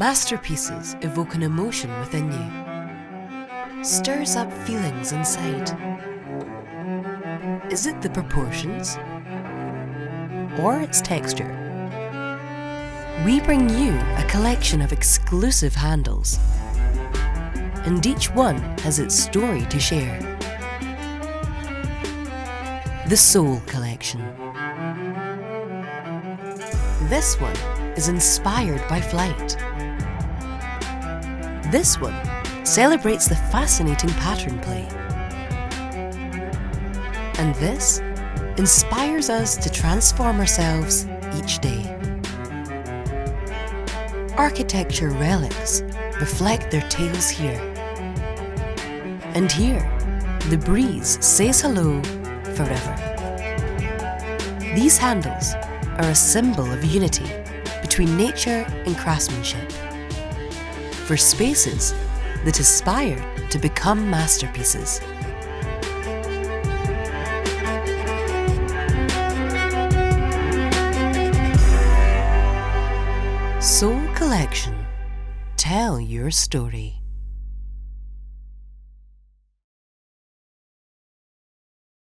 Masterpieces evoke an emotion within you, stirs up feelings inside. Is it the proportions? Or its texture? We bring you a collection of exclusive handles, and each one has its story to share. The Soul Collection. This one is inspired by flight. This one celebrates the fascinating pattern play. And this inspires us to transform ourselves each day. Architecture relics reflect their tales here. And here, the breeze says hello forever. These handles are a symbol of unity between nature and craftsmanship, for spaces that aspire to become masterpieces. Soul Collection. Tell your story.